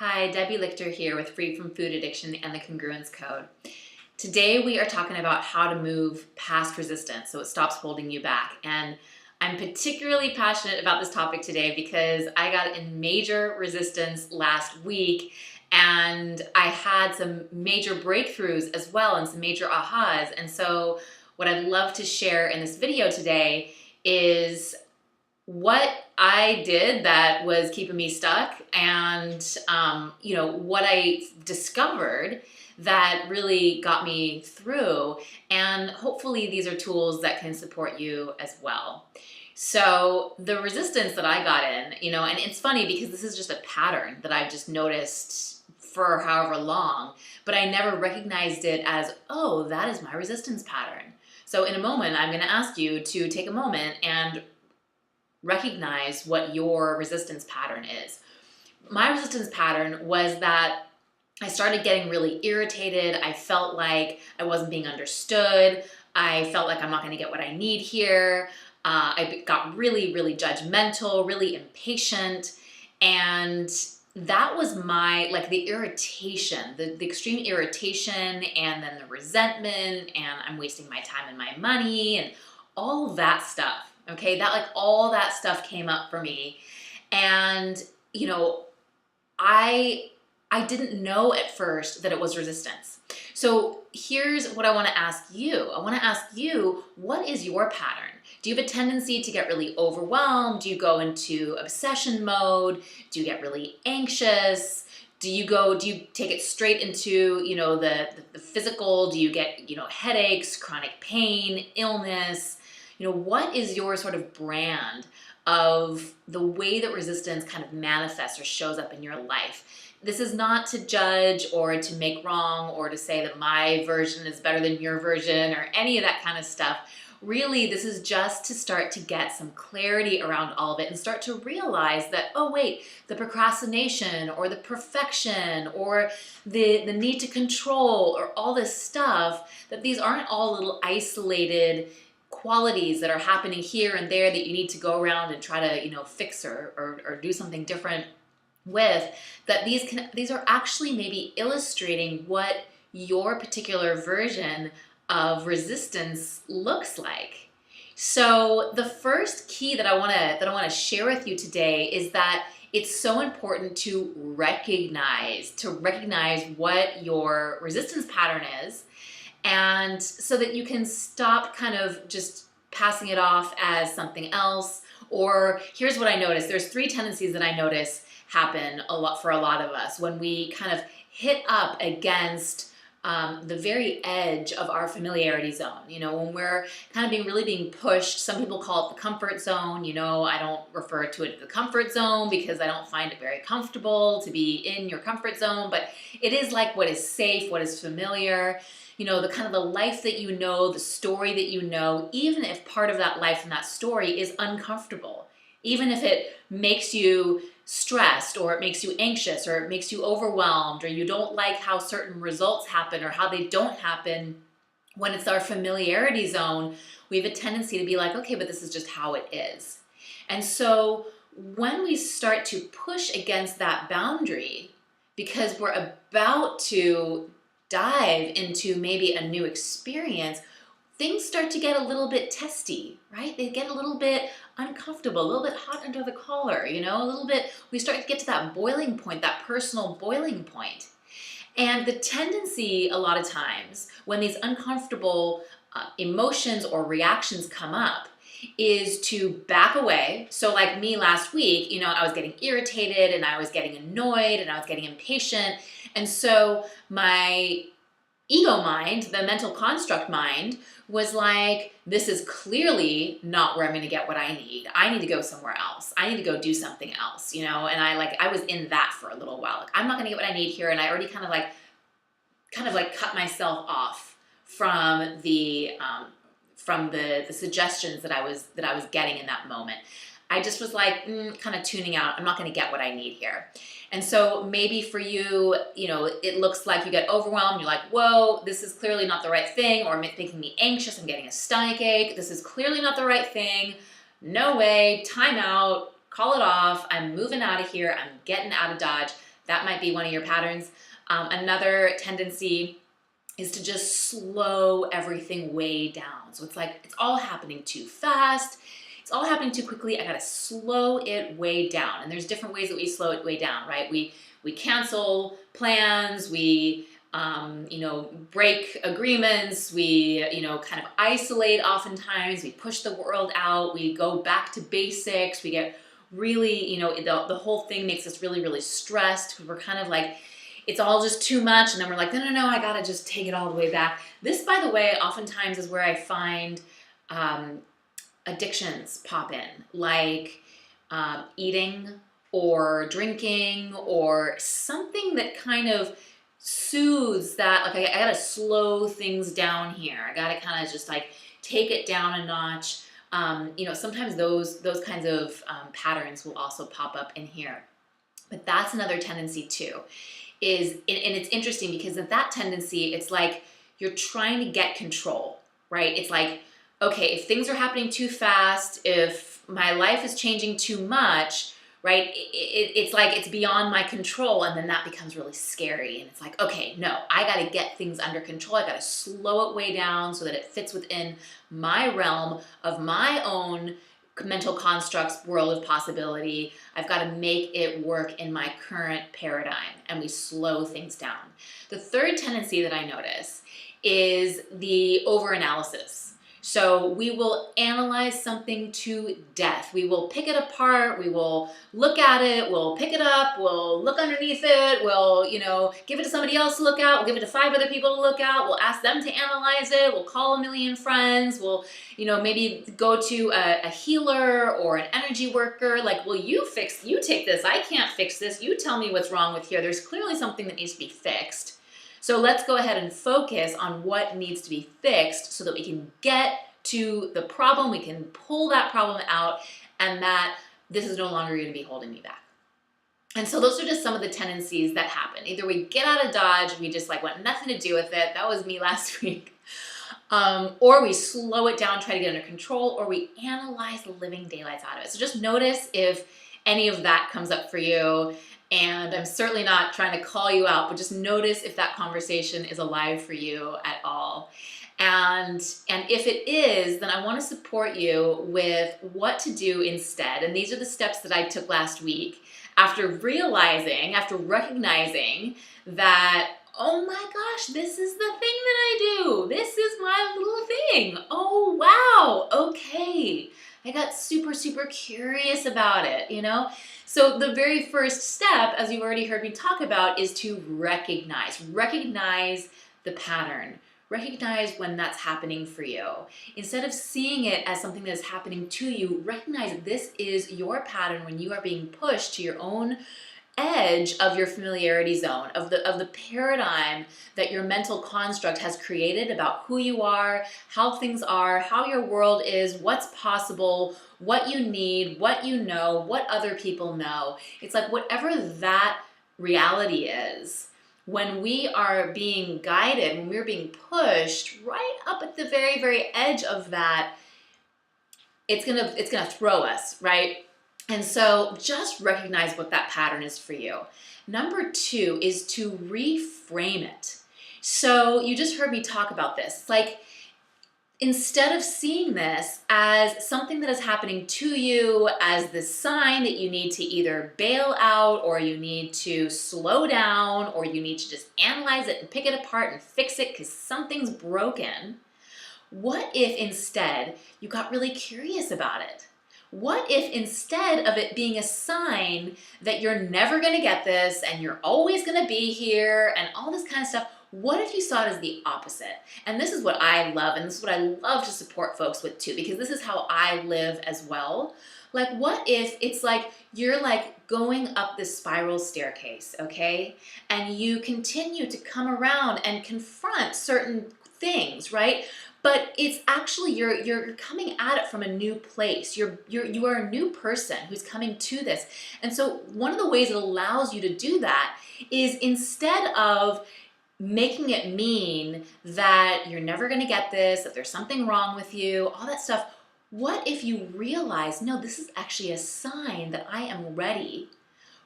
Hi, Debbie Lichter here with Free from Food Addiction and the Congruence Code. Today we are talking about how to move past resistance so it stops holding you back. And I'm particularly passionate about this topic today because I got in major resistance last week and I had some major breakthroughs as well and some major ahas. And so what I'd love to share in this video today is what I did that was keeping me stuck and what I discovered that really got me through, and hopefully these are tools that can support you as well. So the resistance that I got in, and it's funny because this is just a pattern that I've just noticed for however long, but I never recognized it as, oh, that is my resistance pattern. So in a moment, I'm going to ask you to take a moment and recognize what your resistance pattern is. My resistance pattern was that I started getting really irritated. I felt like I wasn't being understood. I felt like I'm not going to get what I need here. I got really, really judgmental, really impatient. And that was the irritation, the extreme irritation, and then the resentment, and I'm wasting my time and my money and all that stuff. Okay, all that stuff came up for me. And, I didn't know at first that it was resistance. So here's what I want to ask you. I want to ask you, what is your pattern? Do you have a tendency to get really overwhelmed? Do you go into obsession mode? Do you get really anxious? Do you take it straight into, the physical? Do you get, headaches, chronic pain, illness? What is your sort of brand of the way that resistance kind of manifests or shows up in your life? This is not to judge or to make wrong or to say that my version is better than your version or any of that kind of stuff. Really, this is just to start to get some clarity around all of it and start to realize that, oh wait, the procrastination or the perfection or the need to control or all this stuff, that these aren't all little isolated qualities that are happening here and there that you need to go around and try to fix or do something different with, that these are actually maybe illustrating what your particular version of resistance looks like. So the first key that I want to share with you today is that it's so important to recognize what your resistance pattern is, and so that you can stop kind of just passing it off as something else. Or here's what I noticed. There's three tendencies that I notice happen for a lot of us when we kind of hit up against the very edge of our familiarity zone. When we're kind of really being pushed. Some people call it the comfort zone. I don't refer to it as the comfort zone because I don't find it very comfortable to be in your comfort zone, but it is like what is safe, what is familiar. The kind of the life that the story that even if part of that life and that story is uncomfortable, even if it makes you stressed or it makes you anxious or it makes you overwhelmed or you don't like how certain results happen or how they don't happen, when it's our familiarity zone, we have a tendency to be like, okay, but this is just how it is. And so when we start to push against that boundary because we're about to dive into maybe a new experience, things start to get a little bit testy, right? They get a little bit uncomfortable, a little bit hot under the collar, a little bit, we start to get to that boiling point, that personal boiling point. And the tendency a lot of times when these uncomfortable emotions or reactions come up is to back away. So like me last week, I was getting irritated and I was getting annoyed and I was getting impatient. And so my ego mind, the mental construct mind, was like, this is clearly not where I'm going to get what I need. I need to go somewhere else. I need to go do something else, and I was in that for a little while. I'm not going to get what I need here. And I already kind of cut myself off from the suggestions that I was getting in that moment. I just was like, kind of tuning out. I'm not going to get what I need here. And so maybe for you, it looks like you get overwhelmed. You're like, whoa, this is clearly not the right thing, or making me anxious. I'm getting a stomach ache. This is clearly not the right thing. No way, time out, call it off. I'm moving out of here. I'm getting out of Dodge. That might be one of your patterns. Another tendency is to just slow everything way down. So it's like, it's all happening too fast. It's all happening too quickly. I gotta slow it way down. And there's different ways that we slow it way down, right? We cancel plans, we break agreements, we, kind of isolate oftentimes, we push the world out, we go back to basics, we get really, the whole thing makes us really, really stressed because we're kind of like, it's all just too much. And then we're like, no, I gotta just take it all the way back. This, by the way, oftentimes is where I find addictions pop in, like eating or drinking or something that kind of soothes that, like, I gotta slow things down here. I gotta kind of just like take it down a notch. Sometimes those kinds of patterns will also pop up in here. But that's another tendency too. And it's interesting because of that tendency, it's like you're trying to get control, right? It's like, okay, if things are happening too fast, if my life is changing too much, right? It's like it's beyond my control, and then that becomes really scary. And it's like, okay, no, I got to get things under control. I got to slow it way down so that it fits within my realm of my own mental constructs, world of possibility. I've got to make it work in my current paradigm, and we slow things down. The third tendency that I notice is the overanalysis. So we will analyze something to death. We will pick it apart. We will look at it. We'll pick it up. We'll look underneath it. We'll, give it to somebody else to look at. We'll give it to 5 other people to look at. We'll ask them to analyze it. We'll call a million friends. We'll, maybe go to a healer or an energy worker. Like, well, you take this. I can't fix this. You tell me what's wrong with here. There's clearly something that needs to be fixed. So let's go ahead and focus on what needs to be fixed so that we can get to the problem, we can pull that problem out, and that this is no longer going to be holding me back. And so those are just some of the tendencies that happen. Either we get out of Dodge, we just like want nothing to do with it. That was me last week. Or we slow it down, try to get under control, or we analyze the living daylights out of it. So just notice if any of that comes up for you. And I'm certainly not trying to call you out, but just notice if that conversation is alive for you at all. And if it is, then I want to support you with what to do instead. And these are the steps that I took last week after recognizing that, oh my gosh, this is the thing that I do. This is my little thing. Oh, wow. Okay. I got super, super curious about it, So the very first step, as you've already heard me talk about, is to recognize the pattern. Recognize when that's happening for you. Instead of seeing it as something that is happening to you, recognize that this is your pattern when you are being pushed to your own edge of your familiarity zone, of the paradigm that your mental construct has created about who you are, how things are, how your world is, what's possible, what you need, what you know, what other people know. It's like whatever that reality is, when we are being guided, when we're being pushed right up at the very, very edge of that, it's gonna throw us, right? And so just recognize what that pattern is for you. Number 2 is to reframe it. So you just heard me talk about this. It's like, instead of seeing this as something that is happening to you, as the sign that you need to either bail out, or you need to slow down, or you need to just analyze it and pick it apart and fix it because something's broken, what if instead you got really curious about it? What if instead of it being a sign that you're never going to get this and you're always going to be here and all this kind of stuff, what if you saw it as the opposite? And this is what I love, and this is what I love to support folks with too, because this is how I live as well. Like, what if it's like you're like going up this spiral staircase, okay? And you continue to come around and confront certain things, right? But it's actually you're coming at it from a new place. You are a new person who's coming to this. And so one of the ways it allows you to do that is, instead of making it mean that you're never going to get this, that there's something wrong with you, all that stuff, what if you realize, no, this is actually a sign that I am ready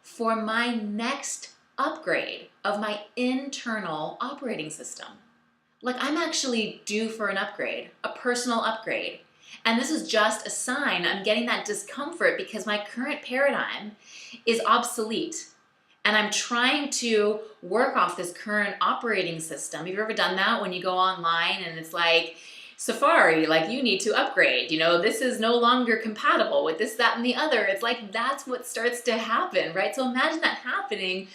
for my next upgrade of my internal operating system. Like I'm actually due for an upgrade, a personal upgrade. And this is just a sign I'm getting that discomfort because my current paradigm is obsolete. And I'm trying to work off this current operating system. Have you ever done that when you go online and it's like, Safari, like you need to upgrade, this is no longer compatible with this, that, and the other. It's like that's what starts to happen, right? So imagine that happening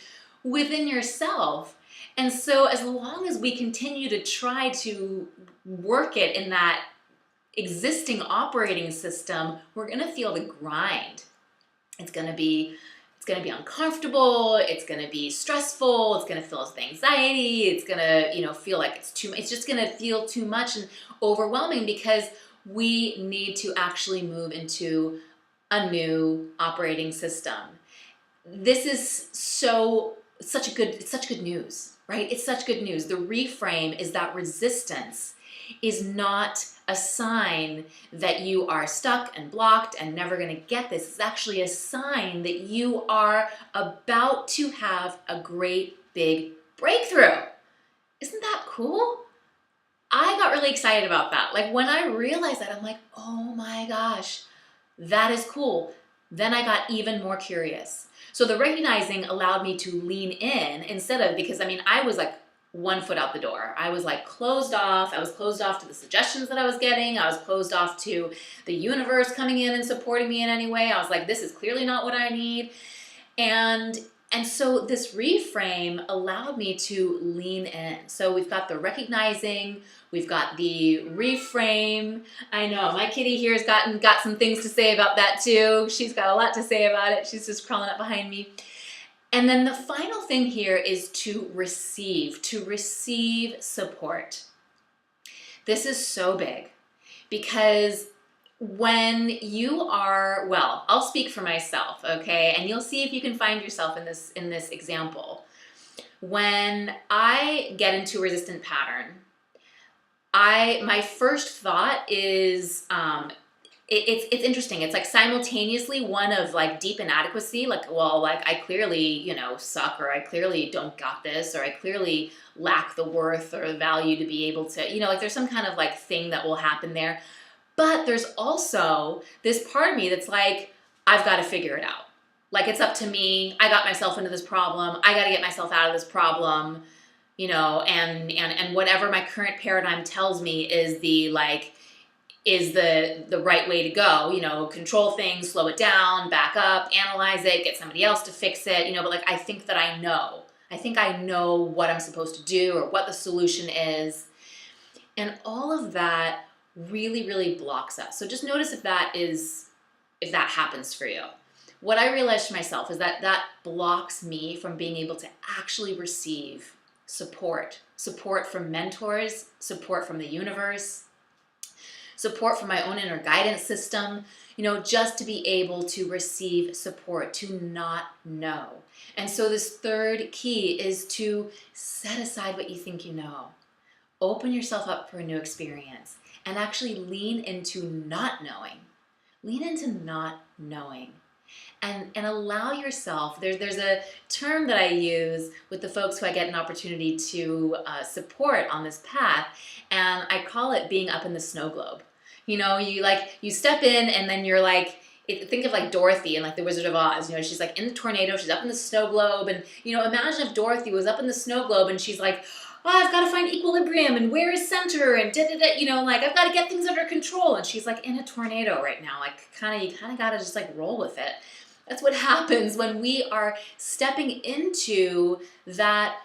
within yourself. And so as long as we continue to try to work it in that existing operating system, we're gonna feel the grind. It's gonna be uncomfortable, it's gonna be stressful, it's gonna fill us with anxiety, it's gonna, feel like it's just gonna feel too much and overwhelming because we need to actually move into a new operating system. This is such good news, right? It's such good news. The reframe is that resistance is not a sign that you are stuck and blocked and never going to get this. It's actually a sign that you are about to have a great big breakthrough. Isn't that cool? I got really excited about that. Like when I realized that, I'm like, oh my gosh, that is cool. Then I got even more curious. So the recognizing allowed me to lean in instead of, because I was like 1 foot out the door. I was like closed off. I was closed off to the suggestions that I was getting. I was closed off to the universe coming in and supporting me in any way. I was like, this is clearly not what I need. And so this reframe allowed me to lean in. So we've got the recognizing, we've got the reframe. I know my kitty here has got some things to say about that too. She's got a lot to say about it. She's just crawling up behind me. And then the final thing here is to receive support. This is so big because when you are, well, I'll speak for myself, okay? And you'll see if you can find yourself in this example. When I get into a resistant pattern, my first thought is, it's interesting. It's like simultaneously one of like deep inadequacy, like, well, like I clearly, suck, or I clearly don't got this, or I clearly lack the worth or the value to be able to, like there's some kind of like thing that will happen there. But there's also this part of me that's like, I've got to figure it out. Like it's up to me. I got myself into this problem. I got to get myself out of this problem, and whatever my current paradigm tells me is the right way to go, control things, slow it down, back up, analyze it, get somebody else to fix it, but like I think that I know what I'm supposed to do or what the solution is. And all of that really, really blocks us. So just notice if that happens for you. What I realized for myself is that blocks me from being able to actually receive support from mentors, support from the universe, support from my own inner guidance system, just to be able to receive support, to not know. And so this third key is to set aside what you think you know. Open yourself up for a new experience and actually lean into not knowing. Lean into not knowing. And allow yourself, there's a term that I use with the folks who I get an opportunity to support on this path, and I call it being up in the snow globe. You step in and then you're like, think of like Dorothy in like the Wizard of Oz, she's like in the tornado, she's up in the snow globe, and imagine if Dorothy was up in the snow globe and she's like, oh, I've got to find equilibrium and where is center and like I've got to get things under control, and she's like in a tornado right now, like you kind of got to just like roll with it. That's what happens when we are stepping into that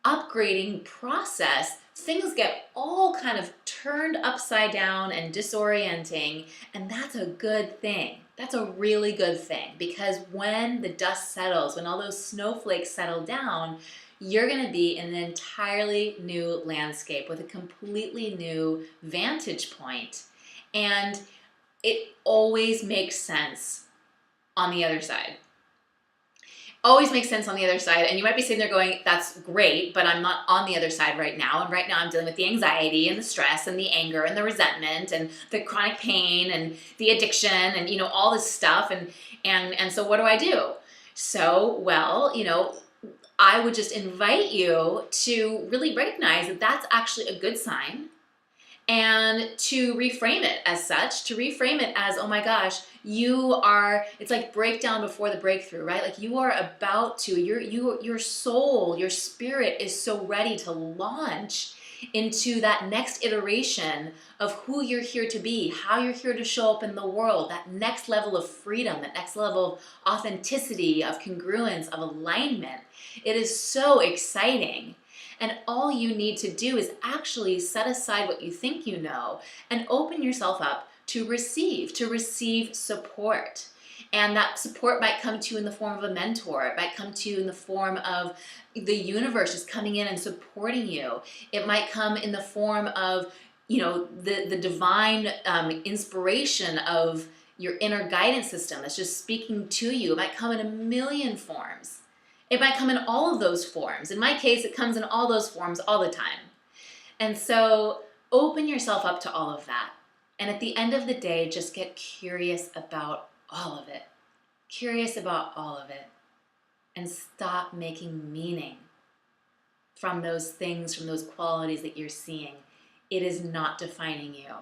upgrading process. Things get all kind of turned upside down and disorienting, and that's a good thing. That's a really good thing, because when the dust settles, when all those snowflakes settle down, you're going to be in an entirely new landscape with a completely new vantage point, and it always makes sense on the other side. Always makes sense on the other side. And you might be sitting there going, that's great, but I'm not on the other side right now. And right now I'm dealing with the anxiety and the stress and the anger and the resentment and the chronic pain and the addiction and, all this stuff. And so what do I do? So, well, I would just invite you to really recognize that that's actually a good sign, and to reframe it as such, to reframe it as, oh my gosh, it's like breakdown before the breakthrough, right? Like you are about to, your soul, your spirit is so ready to launch into that next iteration of who you're here to be, how you're here to show up in the world, that next level of freedom, that next level of authenticity, of congruence, of alignment. It is so exciting. And all you need to do is actually set aside what you think you know and open yourself up to receive support. And that support might come to you in the form of a mentor. It might come to you in the form of the universe just coming in and supporting you. It might come in the form of, the divine inspiration of your inner guidance system that's just speaking to you. It might come in a million forms. It might come in all of those forms. In my case, it comes in all those forms all the time. And so open yourself up to all of that. And at the end of the day, just get curious about all of it. Curious about all of it. And stop making meaning from those things, from those qualities that you're seeing. It is not defining you.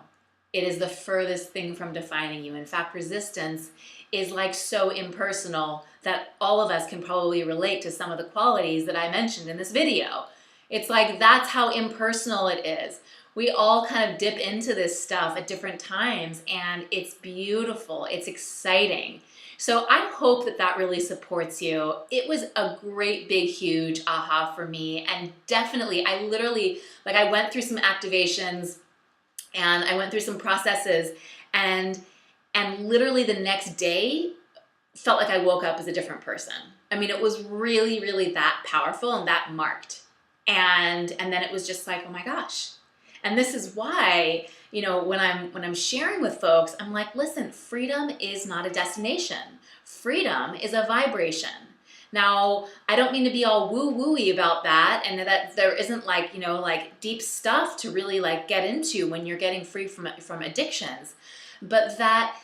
It is the furthest thing from defining you. In fact, resistance is like so impersonal that all of us can probably relate to some of the qualities that I mentioned in this video. It's like that's how impersonal it is. We all kind of dip into this stuff at different times, and it's beautiful. It's exciting. So I hope that that really supports you. It was a great, big, huge aha for me. And definitely, I went through some activations and I went through some processes, and literally the next day felt like I woke up as a different person. I mean, it was really, really that powerful and that marked. And then it was just like, oh my gosh. And this is why, when I'm sharing with folks, I'm like, listen, freedom is not a destination. Freedom is a vibration. Now, I don't mean to be all woo-woo-y about that, and that there isn't like deep stuff to really get into when you're getting free from addictions, but that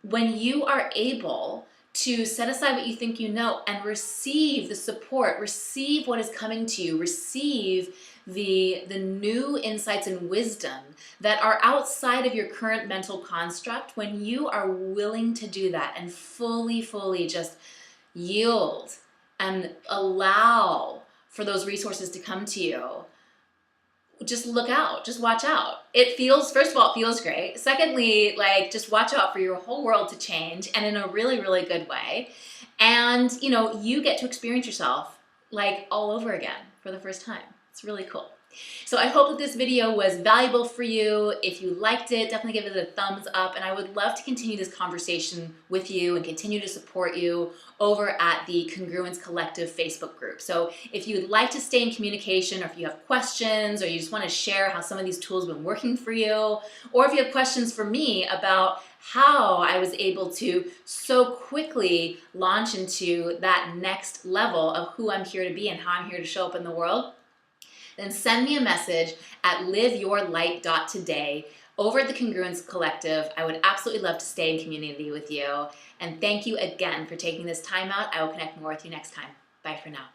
when you are able to set aside what you think you know and receive the support, receive what is coming to you, receive the new insights and wisdom that are outside of your current mental construct, when you are willing to do that and fully just yield and allow for those resources to come to you, just look out, just watch out. First of all, it feels great. Secondly, just watch out for your whole world to change, and in a really, really good way. And, you get to experience yourself all over again for the first time. It's really cool. So I hope that this video was valuable for you. If you liked it, definitely give it a thumbs up. And I would love to continue this conversation with you and continue to support you over at the Congruence Collective Facebook group. So if you'd like to stay in communication, or if you have questions, or you just want to share how some of these tools have been working for you, or if you have questions for me about how I was able to so quickly launch into that next level of who I'm here to be and how I'm here to show up in the world, then send me a message at liveyourlight.today over at the Congruence Collective. I would absolutely love to stay in community with you. And thank you again for taking this time out. I will connect more with you next time. Bye for now.